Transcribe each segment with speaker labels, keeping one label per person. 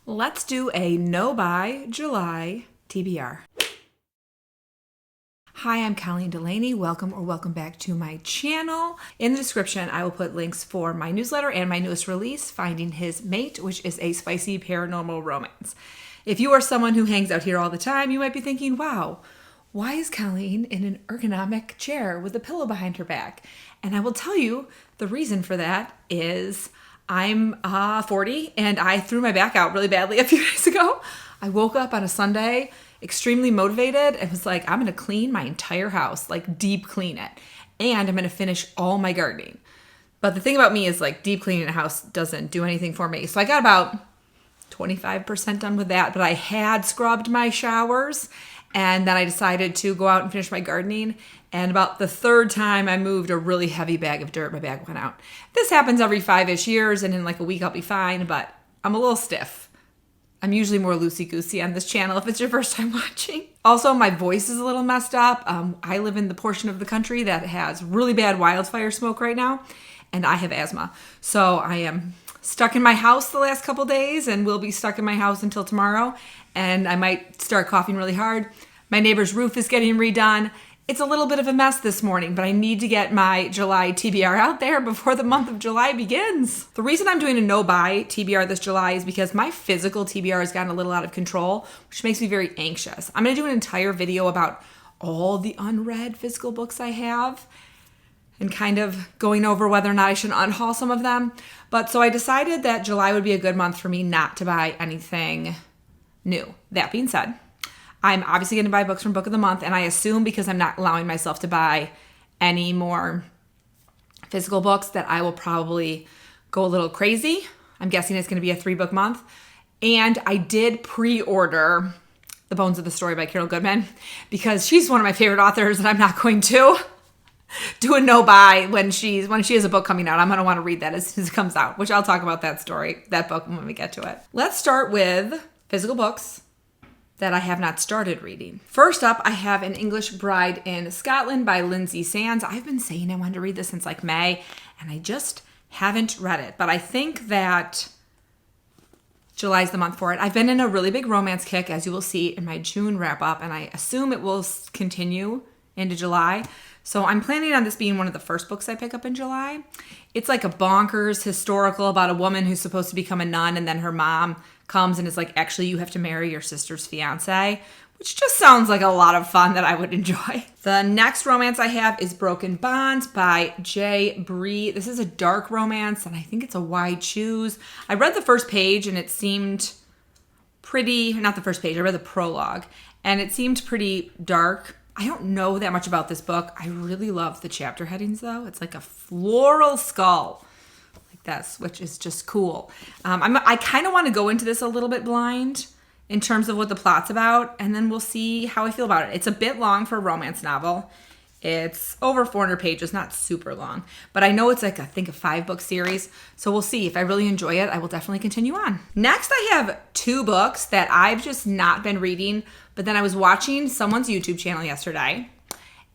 Speaker 1: Let's do a no buy July TBR. Hi, I'm Colleen Delaney. Welcome back to my channel. In the description, I will put links for my newsletter and my newest release, Finding His Mate, which is a spicy paranormal romance. If you are someone who hangs out here all the time, you might be thinking, wow, why is Colleen in an ergonomic chair with a pillow behind her back? And I will tell you the reason for that is I'm 40 and I threw my back out really badly a few days ago. I woke up on a Sunday extremely motivated and was like, I'm going to clean my entire house, like deep clean it. And I'm going to finish all my gardening. But the thing about me is like deep cleaning a house doesn't do anything for me. So I got about 25% done with that, but I had scrubbed my showers and then I decided to go out and finish my gardening. And about the third time I moved a really heavy bag of dirt, my bag went out. This happens every 5-ish years and in like a week I'll be fine, but I'm a little stiff. I'm usually more loosey-goosey on this channel if it's your first time watching. Also, my voice is a little messed up. I live in the portion of the country that has really bad wildfire smoke right now, and I have asthma. So I am stuck in my house the last couple days and will be stuck in my house until tomorrow, and I might start coughing really hard. My neighbor's roof is getting redone. It's a little bit of a mess this morning, but I need to get my July TBR out there before the month of July begins. The reason I'm doing a no-buy TBR this July is because my physical TBR has gotten a little out of control, which makes me very anxious. I'm going to do an entire video about all the unread physical books I have and kind of going over whether or not I should unhaul some of them. But so I decided that July would be a good month for me not to buy anything new. That being said, I'm obviously going to buy books from Book of the Month, and I assume because I'm not allowing myself to buy any more physical books that I will probably go a little crazy. I'm guessing it's going to be a 3-book month. And I did pre-order The Bones of the Story by Carol Goodman because she's one of my favorite authors, and I'm not going to do a no-buy when she has a book coming out. I'm going to want to read that as soon as it comes out, which I'll talk about that book when we get to it. Let's start with physical books that I have not started reading. First up, I have An English Bride in Scotland by Lindsay Sands. I've been saying I wanted to read this since like May, and I just haven't read it. But I think that July's the month for it. I've been in a really big romance kick, as you will see in my June wrap up, and I assume it will continue into July. So I'm planning on this being one of the first books I pick up in July. It's like a bonkers historical about a woman who's supposed to become a nun, and then her mom comes and is like, actually, you have to marry your sister's fiance, which just sounds like a lot of fun that I would enjoy. The next romance I have is Broken Bonds by J. Bree. This is a dark romance, and I think it's a Why Choose. I read the first page, and it seemed pretty, not the first page, I read the prologue, and it seemed pretty dark. I don't know that much about this book. I really love the chapter headings, though. It's like a floral skull. This, which is just cool. I kind of want to go into this a little bit blind in terms of what the plot's about, and then we'll see how I feel about it. It's a bit long for a romance novel. It's over 400 pages, not super long, but I know it's like, I think, a 5-book series, so we'll see. If I really enjoy it, I will definitely continue on. Next, I have 2 books that I've just not been reading, but then I was watching someone's YouTube channel yesterday,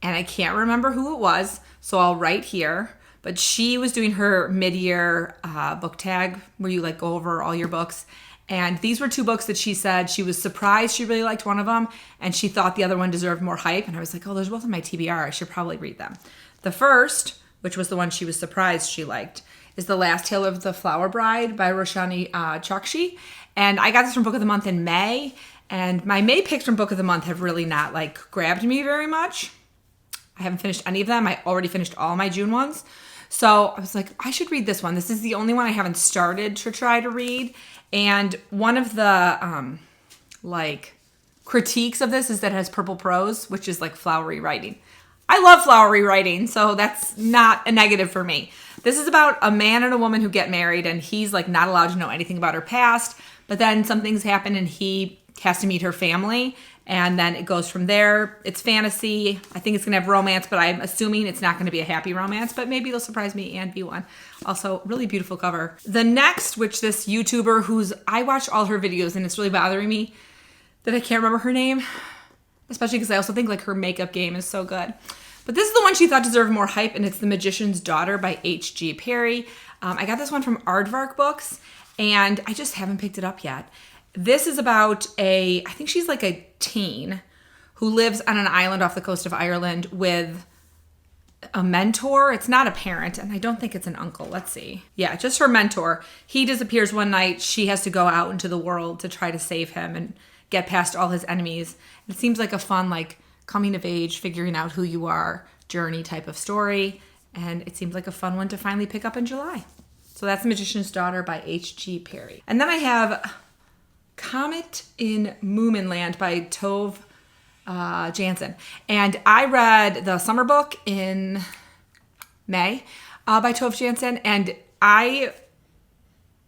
Speaker 1: and I can't remember who it was, so I'll write here. But she was doing her mid-year book tag where you like go over all your books. And these were 2 books that she said she was surprised she really liked one of them. And she thought the other one deserved more hype. And I was like, oh, there's both on my TBR. I should probably read them. The first, which was the one she was surprised she liked, is The Last Tale of the Flower Bride by Roshani Chokshi. And I got this from Book of the Month in May. And my May picks from Book of the Month have really not like grabbed me very much. I haven't finished any of them. I already finished all my June ones. So I was like, I should read this one. This is the only one I haven't started to try to read. And one of the critiques of this is that it has purple prose, which is like flowery writing. I love flowery writing, so that's not a negative for me. This is about a man and a woman who get married, and he's like not allowed to know anything about her past. But then some things happen, and he has to meet her family. And then it goes from there. It's fantasy. I think it's going to have romance, but I'm assuming it's not going to be a happy romance, but maybe it'll surprise me and be one. Also, really beautiful cover. The next, which this YouTuber I watched all her videos and it's really bothering me that I can't remember her name, especially because I also think like her makeup game is so good. But this is the one she thought deserved more hype, and it's The Magician's Daughter by H.G. Perry. I got this one from Aardvark Books, and I just haven't picked it up yet. This is about I think she's like a teen who lives on an island off the coast of Ireland with a mentor. It's not a parent, and I don't think it's an uncle. Let's see. Yeah, just her mentor. He disappears one night. She has to go out into the world to try to save him and get past all his enemies. It seems like a fun, like, coming of age, figuring out who you are journey type of story. And it seems like a fun one to finally pick up in July. So that's Magician's Daughter by H.G. Perry. And then I have Comet in Moominland by Tove Jansson. And I read the summer book in May by Tove Jansson, and I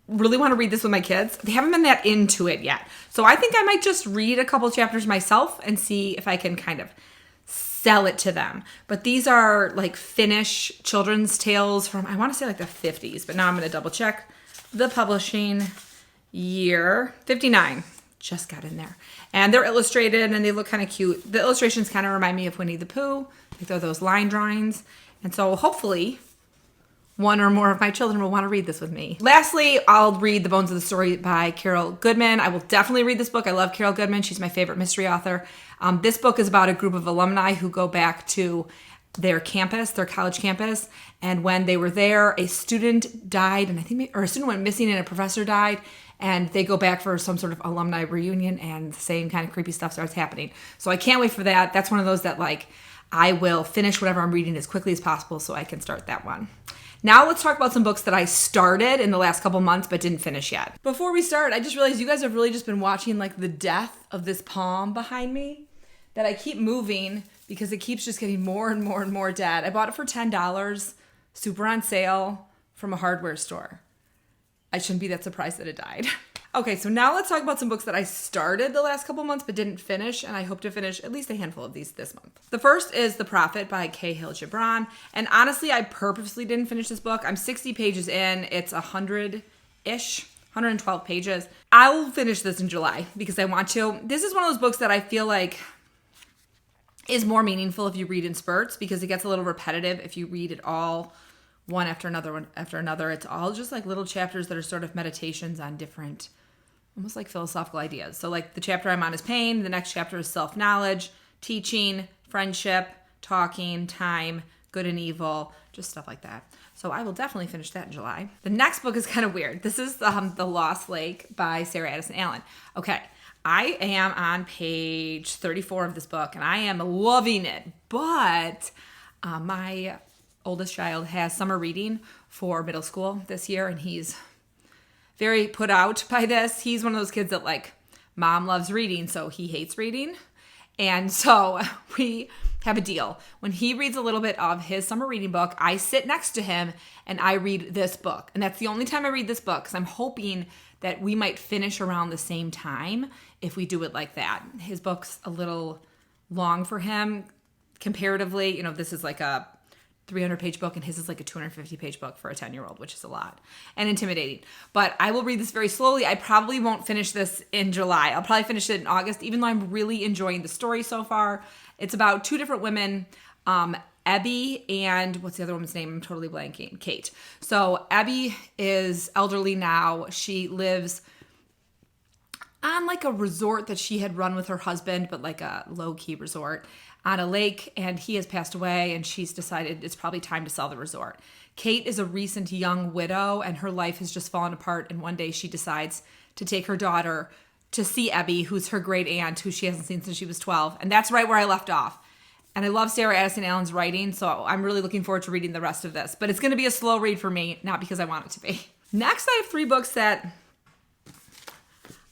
Speaker 1: really want to read this with my kids. They haven't been that into it yet. So I think I might just read a couple chapters myself and see if I can kind of sell it to them. But these are like Finnish children's tales from, I want to say like the 50s, but now I'm going to double check the publishing year. 59. Just got in there. And they're illustrated and they look kind of cute. The illustrations kind of remind me of Winnie the Pooh. Like they're those line drawings. And so hopefully one or more of my children will want to read this with me. Lastly, I'll read The Bones of the Story by Carol Goodman. I will definitely read this book. I love Carol Goodman. She's my favorite mystery author. This book is about a group of alumni who go back to their campus, their college campus. And when they were there, a student died, and a student went missing and a professor died. And they go back for some sort of alumni reunion, and the same kind of creepy stuff starts happening. So I can't wait for that. That's one of those that like I will finish whatever I'm reading as quickly as possible so I can start that one. Now let's talk about some books that I started in the last couple months but didn't finish yet. Before we start, I just realized you guys have really just been watching like the death of this palm behind me that I keep moving because it keeps just getting more and more and more dead. I bought it for $10, super on sale from a hardware store. I shouldn't be that surprised that it died. Okay, so now let's talk about some books that I started the last couple months but didn't finish, and I hope to finish at least a handful of these this month. The first is The Prophet by Kay Hill Gibran, and honestly, I purposely didn't finish this book. I'm 60 pages in. It's 100-ish, 112 pages. I'll finish this in July because I want to. This is one of those books that I feel like is more meaningful if you read in spurts because it gets a little repetitive if you read it all one after another. It's all just like little chapters that are sort of meditations on different, almost like philosophical ideas. So like the chapter I'm on is pain. The next chapter is self-knowledge, teaching, friendship, talking, time, good and evil, just stuff like that. So I will definitely finish that in July. The next book is kind of weird. This is The Lost Lake by Sarah Addison Allen. Okay, I am on page 34 of this book and I am loving it. But my oldest child has summer reading for middle school this year and he's very put out by this. He's one of those kids that like, mom loves reading, so he hates reading. And so we have a deal. When he reads a little bit of his summer reading book, I sit next to him and I read this book. And that's the only time I read this book because I'm hoping that we might finish around the same time if we do it like that. His book's a little long for him comparatively. You know, this is like a 300-page book, and his is like a 250-page book for a 10-year-old, which is a lot and intimidating. But I will read this very slowly. I probably won't finish this in July. I'll probably finish it in August, even though I'm really enjoying the story so far. It's about two different women, Abby and what's the other woman's name? I'm totally blanking. Kate. So Abby is elderly now. She lives on like a resort that she had run with her husband, but like a low-key resort on a lake, and he has passed away, and she's decided it's probably time to sell the resort. Kate is a recent young widow, and her life has just fallen apart, and one day she decides to take her daughter to see Abby, who's her great aunt, who she hasn't seen since she was 12, and that's right where I left off. And I love Sarah Addison Allen's writing, so I'm really looking forward to reading the rest of this. But it's going to be a slow read for me, not because I want it to be. Next, I have 3 books that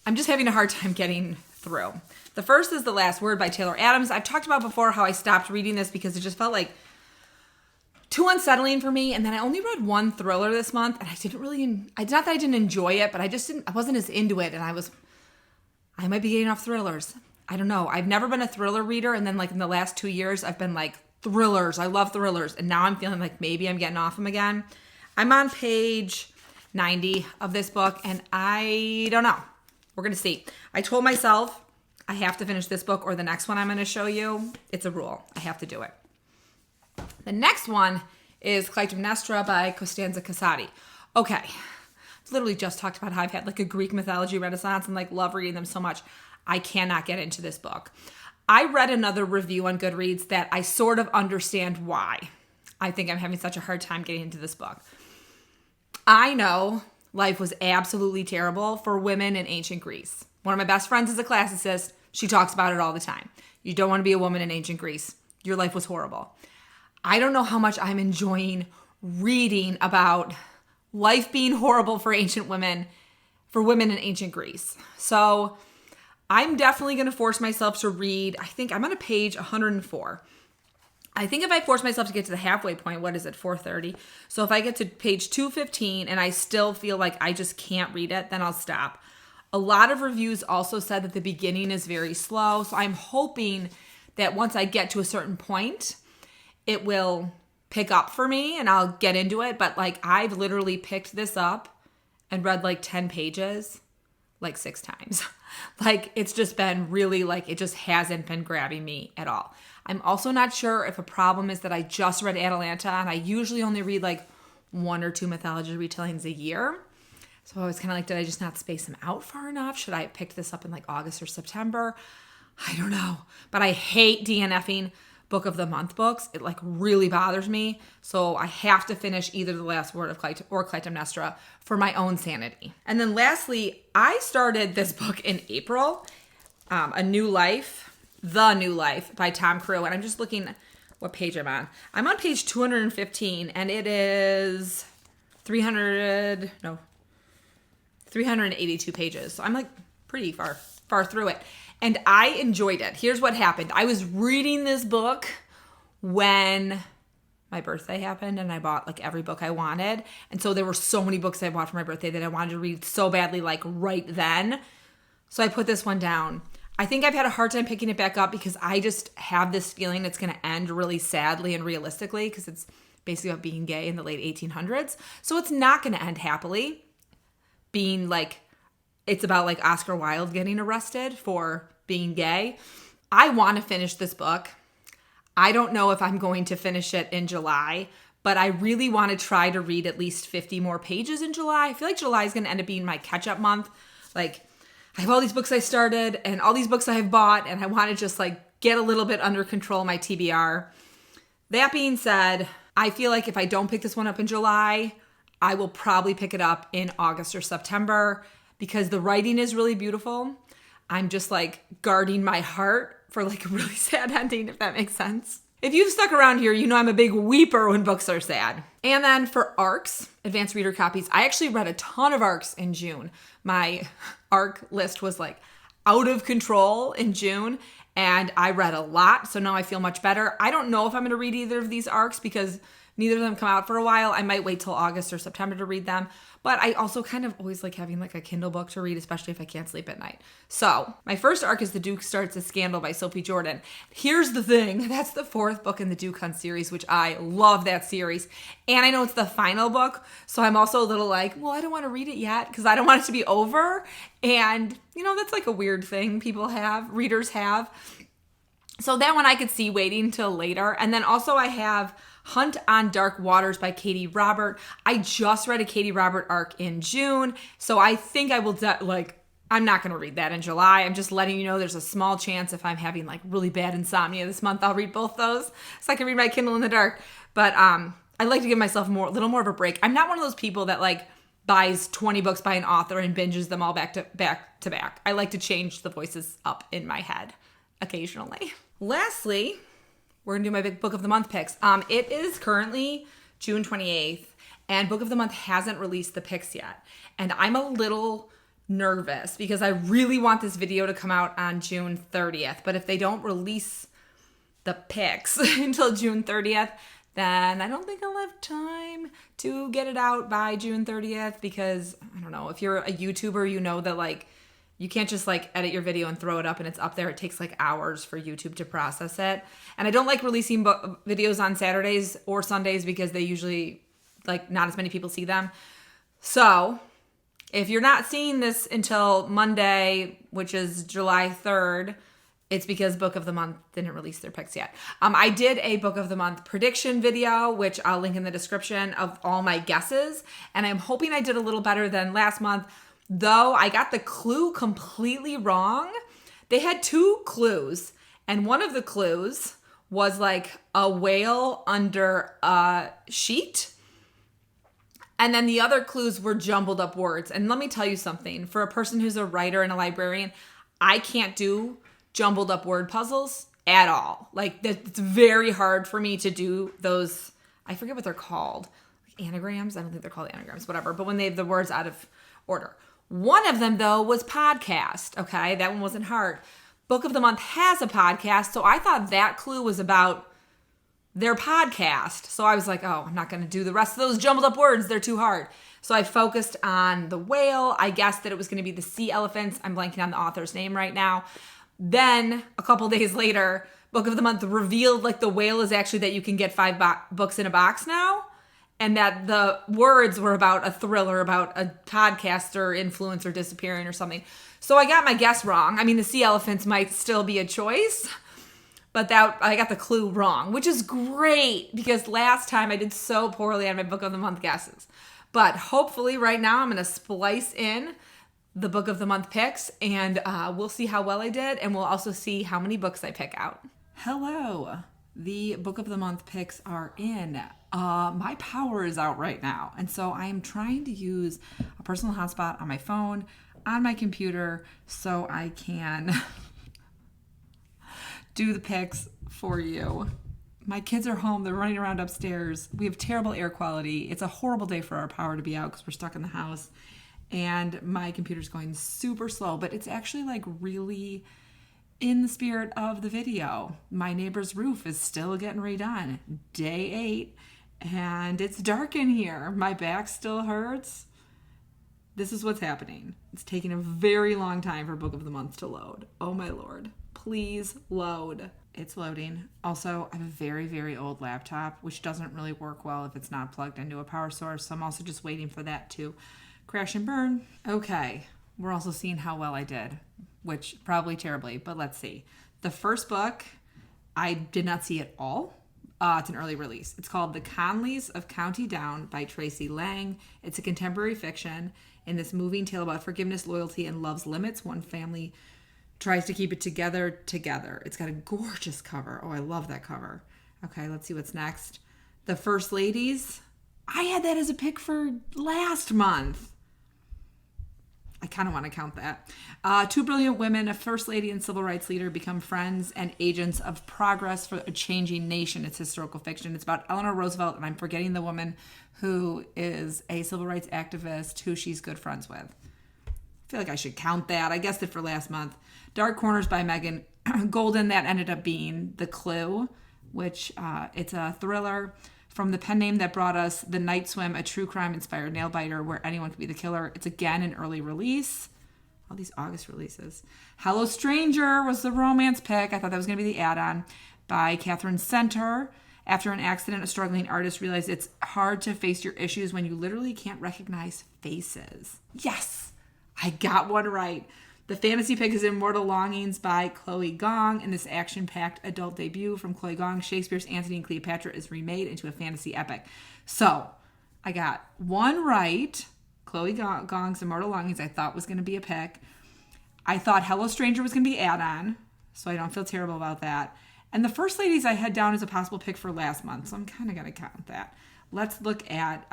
Speaker 1: I'm just having a hard time getting through. The first is The Last Word by Taylor Adams. I've talked about before how I stopped reading this because it just felt like too unsettling for me. And then I only read one thriller this month, and I didn't really, not that I didn't enjoy it, but I wasn't as into it. And I might be getting off thrillers. I don't know. I've never been a thriller reader. And then like in the last 2 years, I've been like thrillers. I love thrillers. And now I'm feeling like maybe I'm getting off them again. I'm on page 90 of this book, and I don't know. We're going to see. I told myself I have to finish this book or the next one I'm going to show you. It's a rule. I have to do it. The next one is Clytemnestra by Costanza Casati. Okay, literally just talked about how I've had like a Greek mythology renaissance and like love reading them so much. I cannot get into this book. I read another review on Goodreads that I sort of understand why I think I'm having such a hard time getting into this book. I know life was absolutely terrible for women in ancient Greece. One of my best friends is a classicist. She talks about it all the time. You don't want to be a woman in ancient Greece. Your life was horrible. I don't know how much I'm enjoying reading about life being horrible for ancient women, for women in ancient Greece. So I'm definitely going to force myself to read. I think I'm on page 104. I think if I force myself to get to the halfway point, what is it, 430? So if I get to page 215 and I still feel like I just can't read it, then I'll stop. A lot of reviews also said that the beginning is very slow. So I'm hoping that once I get to a certain point, it will pick up for me and I'll get into it. But like I've literally picked this up and read like 10 pages like 6 times. Like it's just been really like, it just hasn't been grabbing me at all. I'm also not sure if a problem is that I just read Atalanta and I usually only read like 1 or 2 mythology retellings a year. So I was kind of like, did I just not space them out far enough? Should I have picked this up in like August or September? I don't know. But I hate DNFing Book of the Month books. It like really bothers me. So I have to finish either The Last Word of Clytemnestra for my own sanity. And then lastly, I started this book in April, The New Life by Tom Crew. And I'm just looking what page I'm on. I'm on page 215 and it is 382 pages. So I'm like pretty far through it. And I enjoyed it. Here's what happened. I was reading this book when my birthday happened and I bought like every book I wanted. And so there were so many books I bought for my birthday that I wanted to read so badly like right then. So I put this one down. I think I've had a hard time picking it back up because I just have this feeling it's going to end really sadly and realistically because it's basically about being gay in the late 1800s. So it's not going to end happily. Being like, it's about like Oscar Wilde getting arrested for being gay. I want to finish this book. I don't know if I'm going to finish it in July, but I really want to try to read at least 50 more pages in July. I feel like July is going to end up being my catch-up month. Like, I have all these books I started and all these books I have bought, and I want to just like get a little bit under control my TBR. That being said, I feel like if I don't pick this one up in July, I will probably pick it up in August or September because the writing is really beautiful. I'm just like guarding my heart for like a really sad ending, if that makes sense. If you've stuck around here, you know I'm a big weeper when books are sad. And then for ARCs, advanced reader copies, I actually read a ton of ARCs in June. My ARC list was like out of control in June and I read a lot. So now I feel much better. I don't know if I'm going to read either of these ARCs because neither of them come out for a while. I might wait till August or September to read them. But I also kind of always like having like a Kindle book to read, especially if I can't sleep at night. So my first ARC is The Duke Starts a Scandal by Sophie Jordan. Here's the thing. That's the 4th book in the Duke Hunt series, which I love that series. And I know it's the final book. So I'm also a little like, well, I don't want to read it yet because I don't want it to be over. And, you know, that's like a weird thing readers have. So that one I could see waiting till later. And then also I have Hunt on Dark Waters by Katie Robert. I just read a Katie Robert arc in June, so I think I will, I'm not going to read that in July. I'm just letting you know there's a small chance if I'm having like really bad insomnia this month, I'll read both those so I can read my Kindle in the dark. But I like to give myself a little more of a break. I'm not one of those people that like buys 20 books by an author and binges them all back to back. I like to change the voices up in my head occasionally. Lastly, we're going to do my big Book of the Month picks. It is currently June 28th, and Book of the Month hasn't released the picks yet. And I'm a little nervous because I really want this video to come out on June 30th. But if they don't release the picks until June 30th, then I don't think I'll have time to get it out by June 30th because, I don't know, if you're a YouTuber, you know that like you can't just like edit your video and throw it up and it's up there. It takes like hours for YouTube to process it. And I don't like releasing videos on Saturdays or Sundays because they usually like not as many people see them. So if you're not seeing this until Monday, which is July 3rd, it's because Book of the Month didn't release their picks yet. I did a Book of the Month prediction video, which I'll link in the description, of all my guesses. And I'm hoping I did a little better than last month, though I got the clue completely wrong. They had 2 clues, and one of the clues was like a whale under a sheet. And then the other clues were jumbled up words. And let me tell you something. For a person who's a writer and a librarian, I can't do jumbled up word puzzles at all. Like, it's very hard for me to do those. I forget what they're called. Like anagrams? I don't think they're called anagrams, whatever. But when they have the words out of order. One of them, though, was podcast. Okay, that one wasn't hard. Book of the Month has a podcast. So I thought that clue was about their podcast. So I was like, oh, I'm not going to do the rest of those jumbled up words. They're too hard. So I focused on the whale. I guessed that it was going to be the sea elephants. I'm blanking on the author's name right now. Then a couple days later, Book of the Month revealed like the whale is actually that you can get 5 books in a box now. And that the words were about a thriller, about a podcaster influencer disappearing or something. So I got my guess wrong. I mean, the sea elephants might still be a choice. But that I got the clue wrong, which is great because last time I did so poorly on my Book of the Month guesses. But hopefully right now I'm going to splice in the Book of the Month picks, and we'll see how well I did, and we'll also see how many books I pick out. Hello. The Book of the Month picks are in. My power is out right now, and so I am trying to use a personal hotspot on my phone, on my computer, so I can do the picks for you. My kids are home. They're running around upstairs. We have terrible air quality. It's a horrible day for our power to be out because we're stuck in the house. And my computer's going super slow, but it's actually like really in the spirit of the video. My neighbor's roof is still getting redone. Day 8. And it's dark in here. My back still hurts. This is what's happening. It's taking a very long time for Book of the Month to load. Oh my Lord. Please load. It's loading. Also, I have a very, very old laptop, which doesn't really work well if it's not plugged into a power source. So I'm also just waiting for that to crash and burn. Okay. We're also seeing how well I did, which probably terribly, but let's see. The first book, I did not see at all. It's an early release. It's called The Conleys of County Down by Tracy Lang. It's a contemporary fiction in this moving tale about forgiveness, loyalty, and love's limits. One family tries to keep it together. It's got a gorgeous cover. Oh, I love that cover. Okay, let's see what's next. The First Ladies. I had that as a pick for last month. I kind of want to count that. 2 brilliant women, a first lady and civil rights leader, become friends and agents of progress for a changing nation. It's historical fiction. It's about Eleanor Roosevelt, and I'm forgetting the woman who is a civil rights activist who she's good friends with. I feel like I should count that. I guessed it for last month. Dark Corners by Megan Golden. That ended up being The Clue, which it's a thriller from the pen name that brought us The Night Swim, a true crime-inspired nail-biter where anyone could be the killer. It's again an early release. All these August releases. Hello Stranger was the romance pick. I thought that was going to be the add-on by Catherine Center. After an accident, a struggling artist realized it's hard to face your issues when you literally can't recognize faces. Yes, I got one right. The fantasy pick is Immortal Longings by Chloe Gong. In this action-packed adult debut from Chloe Gong, Shakespeare's Antony and Cleopatra is remade into a fantasy epic. So, I got one right. Chloe Gong's Immortal Longings I thought was going to be a pick. I thought Hello Stranger was going to be add-on, so I don't feel terrible about that. And The First Ladies I had down as a possible pick for last month, so I'm kind of going to count that. Let's look at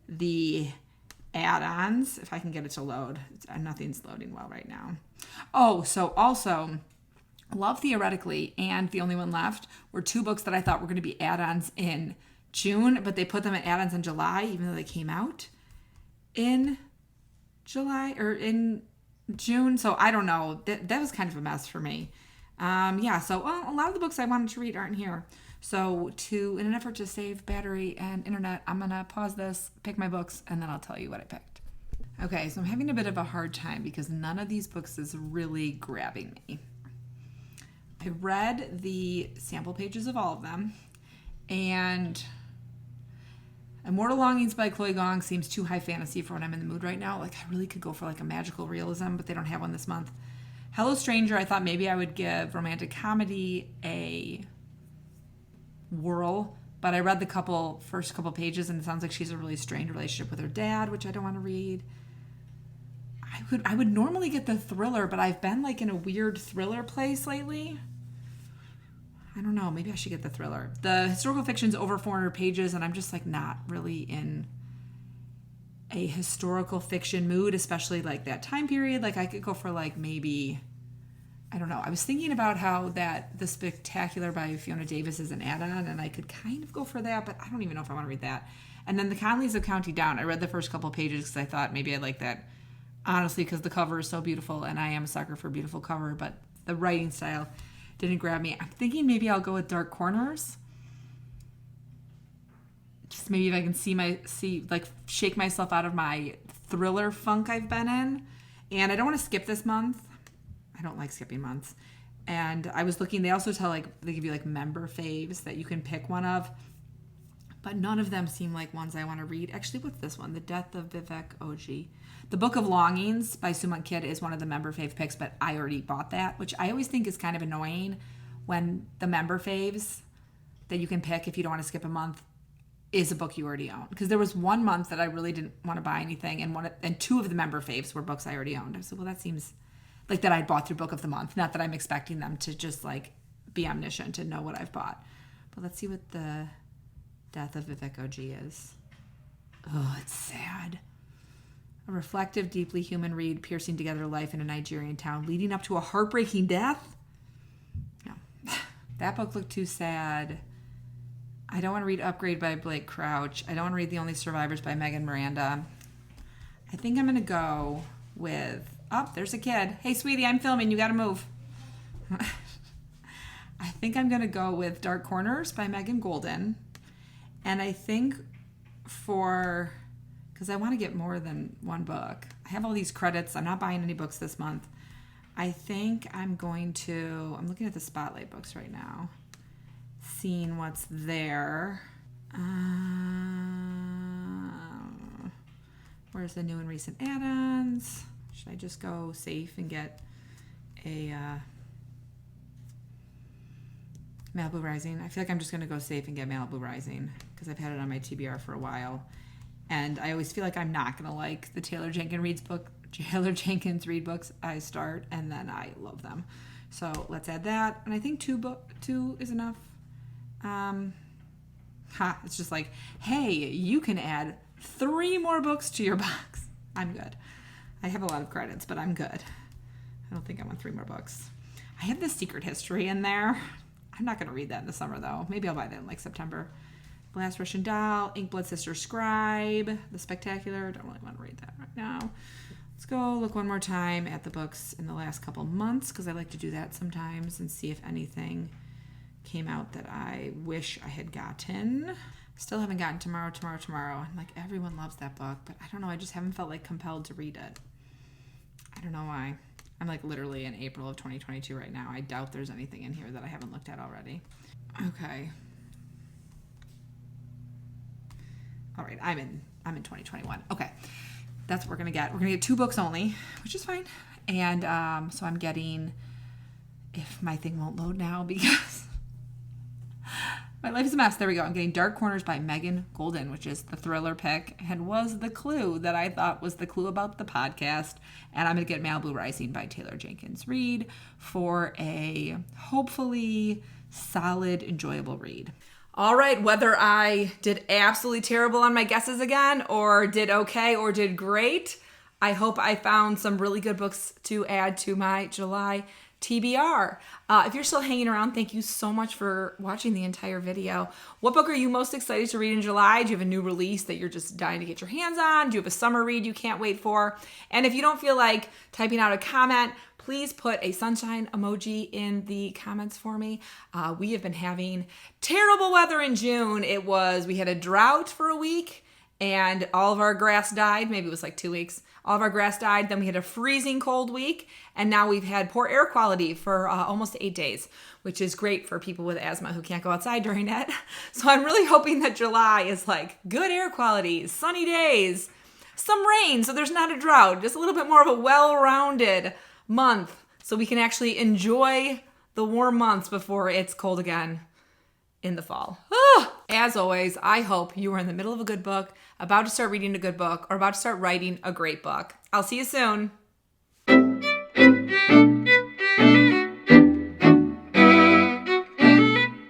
Speaker 1: the add-ons, if I can get it to load. Nothing's loading well right now. Oh, so also, Love Theoretically and The Only One Left were 2 books that I thought were going to be add-ons in June, but they put them in add-ons in July, even though they came out in July or in June. So I don't know. That was kind of a mess for me. So a lot of the books I wanted to read aren't here. So in an effort to save battery and internet, I'm going to pause this, pick my books, and then I'll tell you what I picked. Okay, so I'm having a bit of a hard time because none of these books is really grabbing me. I read the sample pages of all of them, and Immortal Longings by Chloe Gong seems too high fantasy for when I'm in the mood right now. Like, I really could go for like a magical realism, but they don't have one this month. Hello Stranger, I thought maybe I would give romantic comedy a whirl, but I read the first couple pages and it sounds like she's a really strained relationship with her dad, which I don't want to read. I would normally get the thriller, but I've been like in a weird thriller place lately. I don't know. Maybe I should get the thriller. The historical fiction's over 400 pages, and I'm just like not really in a historical fiction mood, especially like that time period. Like I could go for like maybe, I don't know. I was thinking about how The Spectacular by Fiona Davis is an add-on, and I could kind of go for that, but I don't even know if I want to read that. And then The Conleys of County Down. I read the first couple pages because I thought maybe I'd like that. Honestly, because the cover is so beautiful, and I am a sucker for beautiful cover, but the writing style didn't grab me. I'm thinking maybe I'll go with Dark Corners. Just maybe if I can shake myself out of my thriller funk I've been in. And I don't want to skip this month. I don't like skipping months. And I was looking, they also they give you like member faves that you can pick one of. But none of them seem like ones I want to read. Actually, what's this one? The Death of Vivek Oji. The Book of Longings by Sumant Kid is one of the member fave picks, but I already bought that, which I always think is kind of annoying when the member faves that you can pick if you don't want to skip a month is a book you already own. Because there was 1 month that I really didn't want to buy anything, and 2 of the member faves were books I already owned. I said, well, that seems like that I'd bought through Book of the Month. Not that I'm expecting them to just like be omniscient and know what I've bought. But let's see what the Death of Vivek Oji is. Oh, it's sad. A reflective, deeply human read, piecing together life in a Nigerian town, leading up to a heartbreaking death. No, that book looked too sad. I don't want to read Upgrade by Blake Crouch. I don't want to read The Only Survivors by Megan Miranda. I think I'm going to go with, there's a kid. Hey, sweetie, I'm filming. You got to move. I think I'm going to go with Dark Corners by Megan Golden. And I think because I want to get more than one book. I have all these credits. I'm not buying any books this month. I think I'm looking at the Spotlight books right now, seeing what's there. Where's the new and recent add-ons? Should I just go safe and get a Malibu Rising? I feel like I'm just going to go safe and get Malibu Rising because I've had it on my TBR for a while. And I always feel like I'm not going to like the Taylor Jenkins read books I start, and then I love them. So let's add that. And I think 2 is enough. It's just like, hey, you can add 3 more books to your box. I'm good. I have a lot of credits, but I'm good. I don't think I want 3 more books. I have The Secret History in there. I'm not going to read that in the summer, though. Maybe I'll buy that in like September. The Last Russian Doll, Inkblood Sister Scribe, The Spectacular. Don't really want to read that right now. Let's go look one more time at the books in the last couple months, because I like to do that sometimes and see if anything came out that I wish I had gotten. Still haven't gotten Tomorrow. And like everyone loves that book, but I don't know. I just haven't felt like compelled to read it. I don't know why. I'm like literally in April of 2022 right now. I doubt there's anything in here that I haven't looked at already. Okay. All right, I'm in 2021. Okay, that's what we're gonna get. We're gonna get 2 books only, which is fine. And so I'm getting, if my thing won't load now because my life is a mess. There we go. I'm getting Dark Corners by Megan Golden, which is the thriller pick and was the clue that I thought was the clue about the podcast. And I'm gonna get Malibu Rising by Taylor Jenkins Reid for a hopefully solid, enjoyable read. All right, whether I did absolutely terrible on my guesses again, or did okay, or did great, I hope I found some really good books to add to my July TBR. If you're still hanging around, thank you so much for watching the entire video. What book are you most excited to read in July? Do you have a new release that you're just dying to get your hands on? Do you have a summer read you can't wait for? And if you don't feel like typing out a comment, please put a sunshine emoji in the comments for me. We have been having terrible weather in June. We had a drought for a week and all of our grass died. Maybe it was like 2 weeks. All of our grass died. Then we had a freezing cold week. And now we've had poor air quality for almost 8 days, which is great for people with asthma who can't go outside during it. So I'm really hoping that July is like good air quality, sunny days, some rain, so there's not a drought, just a little bit more of a well-rounded month so we can actually enjoy the warm months before it's cold again in the fall. As always, I hope you are in the middle of a good book, about to start reading a good book, or about to start writing a great book. I'll see you soon.